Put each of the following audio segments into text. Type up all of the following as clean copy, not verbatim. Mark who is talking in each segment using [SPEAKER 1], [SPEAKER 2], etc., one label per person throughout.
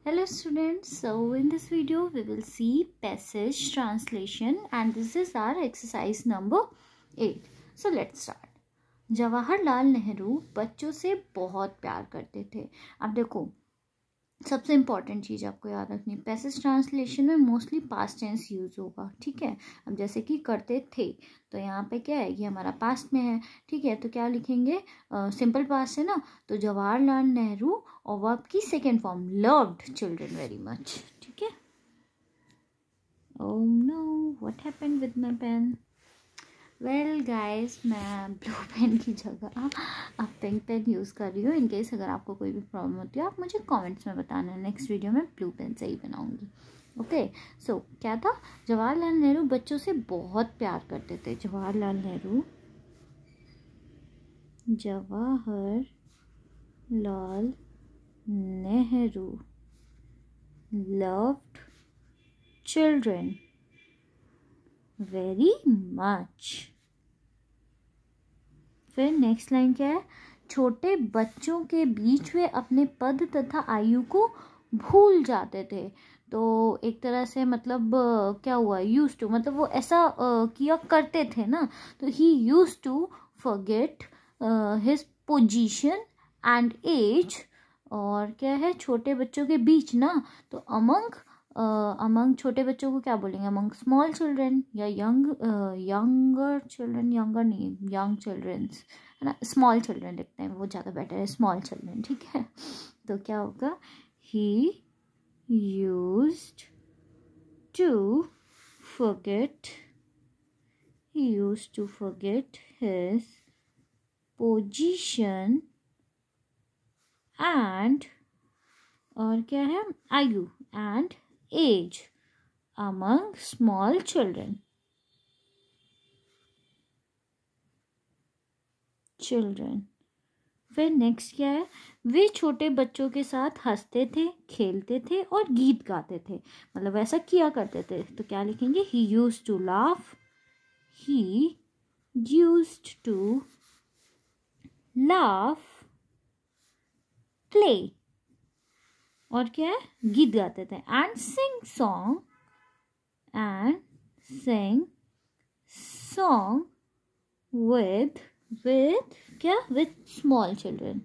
[SPEAKER 1] Hello students, so in this video we will see passage translation and this is our exercise number 8. So let's start. Jawaharlal Nehru बच्चों से बहुत प्यार करते थे. अब देखो सबसे इम्पॉर्टेंट चीज़ आपको याद रखनी, पैसेज ट्रांसलेशन में मोस्टली पास्ट टेंस यूज़ होगा. ठीक है, अब जैसे कि करते थे तो यहाँ पे क्या है, ये हमारा पास्ट में है. ठीक है, तो क्या लिखेंगे, सिंपल पास्ट है ना, तो जवाहरलाल नेहरू और वर्ब की second form loved children very much. ठीक है. Oh no, what happened with my pen. Well guys, मैं ब्लू पेन की जगह अब पिंक पेन यूज़ कर रही हूँ. इनकेस अगर आपको कोई भी प्रॉब्लम होती है आप मुझे कमेंट्स में बताना. नेक्स्ट वीडियो में ब्लू पेन से ही बनाऊँगी. ओके, सो क्या था, जवाहरलाल नेहरू बच्चों से बहुत प्यार करते थे. Jawaharlal Nehru loved children very much. फिर नेक्स्ट लाइन क्या है, छोटे बच्चों के बीच वे अपने पद तथा आयु को भूल जाते थे. तो एक तरह से मतलब क्या हुआ, यूज टू मतलब वो ऐसा किया करते थे ना, तो he used to forget his position and age. और क्या है, छोटे बच्चों के बीच ना, तो अमंग छोटे बच्चों को क्या बोलेंगे, अमंग स्मॉल चिल्ड्रन या यंगर चिल्ड्रन, यंगर नहीं, यंग चिल्ड्रंस है ना, स्मॉल चिल्ड्रन लिखते हैं वो ज़्यादा बेटर है, स्मॉल चिल्ड्रन. ठीक है, तो क्या होगा, he used to forget his position and, और क्या है, आयु and age among small children. फिर नेक्स्ट क्या है, वे छोटे बच्चों के साथ हंसते थे, खेलते थे और गीत गाते थे. मतलब ऐसा किया करते थे, तो क्या लिखेंगे, he used to laugh, play, और क्या है, गीत गाते थे, एंड sing with क्या, with small children.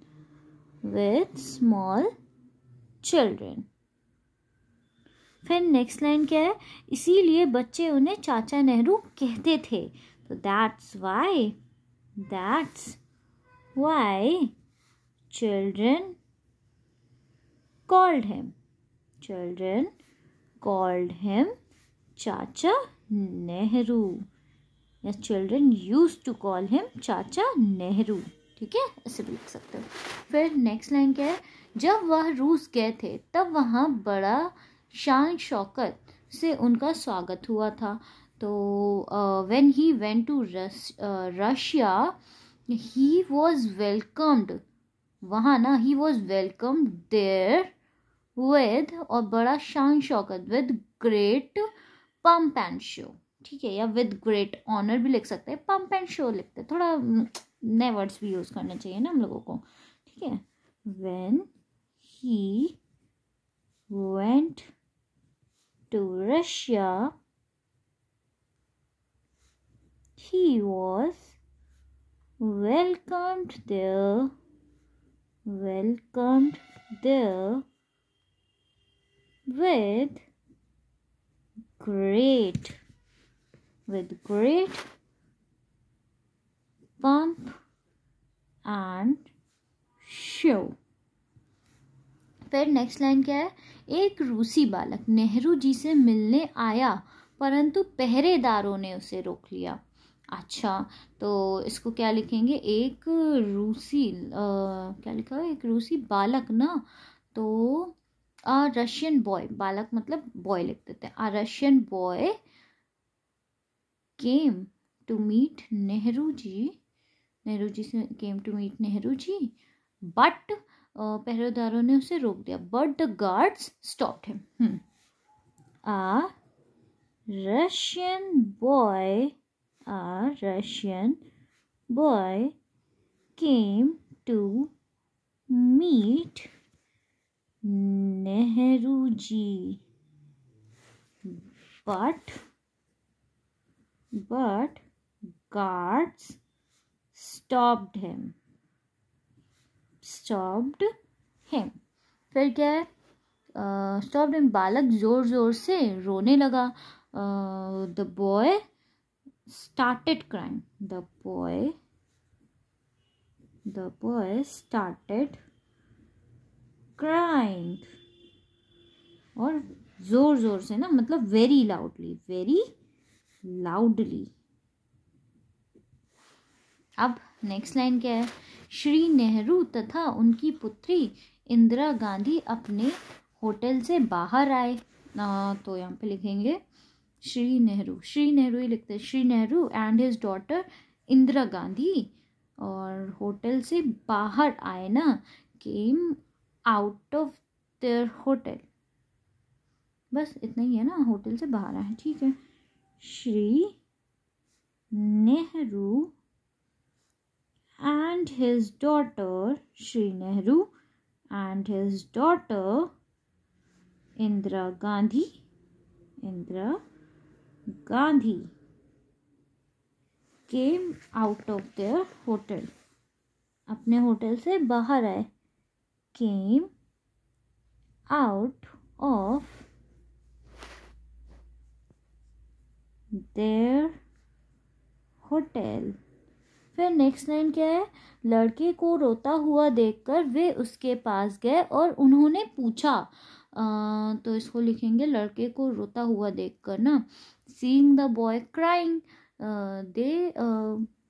[SPEAKER 1] फिर नेक्स्ट लाइन क्या है, इसीलिए बच्चे उन्हें चाचा नेहरू कहते थे. तो that's why children called him चाचा नेहरू, या children used to call him चाचा नेहरू. ठीक है, ऐसे भी लिख सकते हो. फिर नेक्स्ट लाइन क्या है, जब वह रूस गए थे तब वहाँ बड़ा शान शौकत से उनका स्वागत हुआ था. तो when he went to Russia he was welcomed, वहाँ ना he was welcomed there with, और बड़ा शान शौकत with great pomp and show. ठीक है, या विद ग्रेट ऑनर भी लिख सकते हैं, पंप एंड शो लिखते हैं, थोड़ा नए वर्ड्स भी यूज़ करने चाहिए ना हम लोगों को. ठीक है, when he went to Russia he was welcomed there with great pomp and show. फिर नेक्स्ट लाइन क्या है, एक रूसी बालक नेहरू जी से मिलने आया परंतु पहरेदारों ने उसे रोक लिया. अच्छा, तो इसको क्या लिखेंगे, एक रूसी क्या लिखा है, एक रूसी बालक ना, तो रशियन बॉय, बालक मतलब बॉय लिख देते हैं, Russian boy came to meet Nehru ji से came to meet Nehru ji, but पहरेदारों ने उसे रोक दिया. But the guards stopped him. A Russian boy came to meet Nehru Nehru ji, but guards stopped him. फिर क्या है? stopped him, बालक जोर जोर से रोने लगा. The boy started crying. The boy started crying. और जोर जोर से ना, मतलब very loudly. अब नेक्स्ट लाइन क्या है? श्री नेहरू तथा उनकी पुत्री इंदिरा गांधी अपने होटल से बाहर आए. तो यहाँ पे लिखेंगे श्री नेहरू ही लिखते हैं. Shri Nehru and his daughter Indira Gandhi, और होटल से बाहर आए ना, came out of their hotel. बस इतना ही है ना, होटल से बाहर आए. ठीक है. Shri Nehru and his daughter, Shri Nehru and his daughter Indira Gandhi came out of their hotel. अपने होटल से बाहर आए. Came out of their hotel. फिर नेक्स्ट लाइन क्या है? लड़के को रोता हुआ देखकर वे उसके पास गए और उन्होंने पूछा. तो इसको लिखेंगे लड़के को रोता हुआ देखकर ना, सीइंग द बॉय क्राइंग,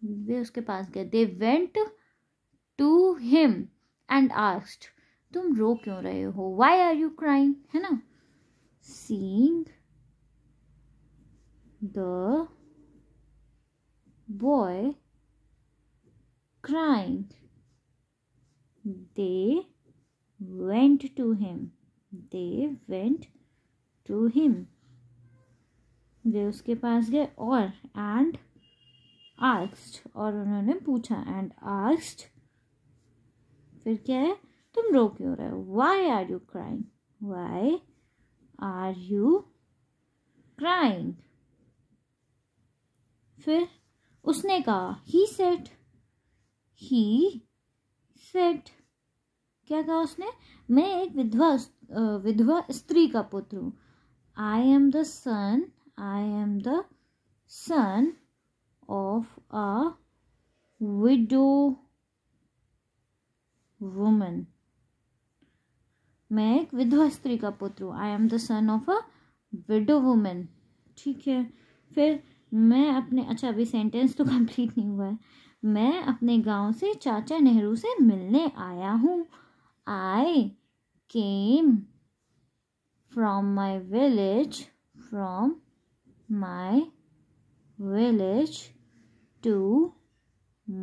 [SPEAKER 1] वे उसके पास गए. They went to him and asked, तुम रो क्यों रहे हो? व्हाई आर यू क्राइंग, है ना. Seeing the boy crying, they went to him. वे उसके पास गए और and asked, और उन्होंने पूछा. and asked, फिर क्या है? तुम रो क्यों रहे हो? Why are you crying? फिर उसने कहा, he said, क्या कहा उसने? मैं एक विधवा स्त्री का पुत्र हूँ. I am the son of a widow woman. मैं एक विधवा स्त्री का पुत्र हूँ. I am the son of a widow woman. ठीक है. फिर मैं अपने, अच्छा अभी सेंटेंस तो कंप्लीट नहीं हुआ है. मैं अपने गांव से चाचा नेहरू से मिलने आया हूँ. I came from my village to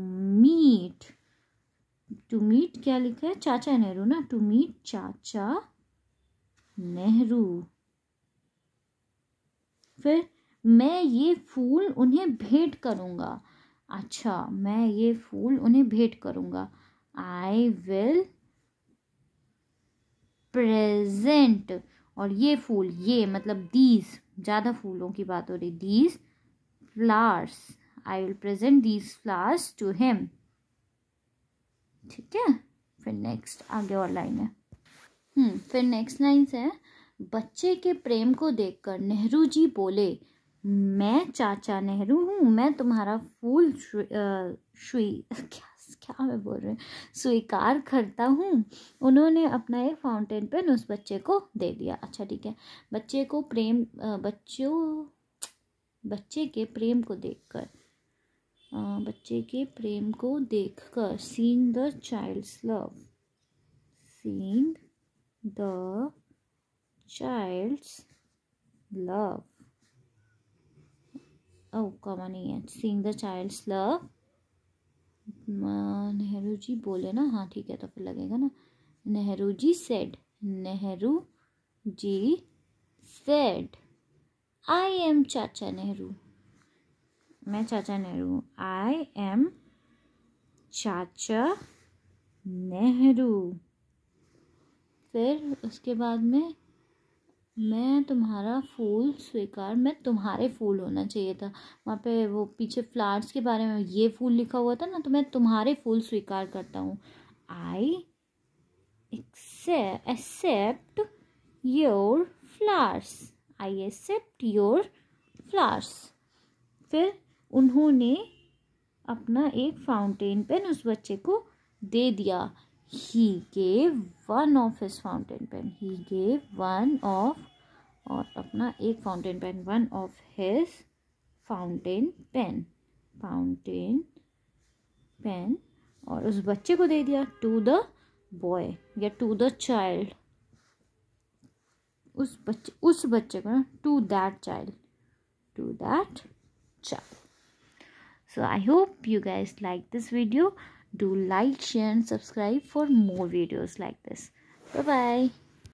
[SPEAKER 1] meet क्या लिखा है? चाचा नेहरू ना. to meet चाचा नेहरू. फिर मैं ये फूल उन्हें भेंट करूंगा. अच्छा, मैं ये फूल उन्हें भेंट करूंगा. I will present, और ये फूल, ये मतलब these, ज़्यादा फूलों की बात हो रही. these flowers, I will present these flowers to him. ठीक है. फिर नेक्स्ट आगे और लाइन है. फिर नेक्स्ट लाइन है, बच्चे के प्रेम को देखकर नेहरू जी बोले, मैं चाचा नेहरू हूँ, मैं तुम्हारा फूल क्या मैं बोल रही हूँ, स्वीकार करता हूँ. उन्होंने अपना एक फाउंटेन पेन उस बच्चे को दे दिया. अच्छा ठीक है. बच्चे के प्रेम को देखकर seeing the child's love, comma नहीं है. Seeing the child's love, Nehru ji बोले ना. हाँ ठीक है, तो फिर लगेगा ना. Nehru ji said I am Chacha Nehru, मैं चाचा नेहरू हूँ. आई एम चाचा नेहरू. फिर उसके बाद में मैं तुम्हारा फूल स्वीकार, मैं तुम्हारे फूल होना चाहिए था, वहाँ पे वो पीछे फ्लावर्स के बारे में ये फूल लिखा हुआ था ना, तो मैं तुम्हारे फूल स्वीकार करता हूँ। I accept your flowers, I accept your flowers. फिर उन्होंने अपना एक फाउंटेन पेन उस बच्चे को दे दिया। He gave one of his fountain pen. He gave one of, और अपना एक fountain pen, one of his fountain pen, fountain pen, और उस बच्चे को दे दिया to the boy या to the child, उस बच्चे को ना, to that child, to that child. So I hope you guys like this video. Do like, share and subscribe for more videos like this. Bye bye.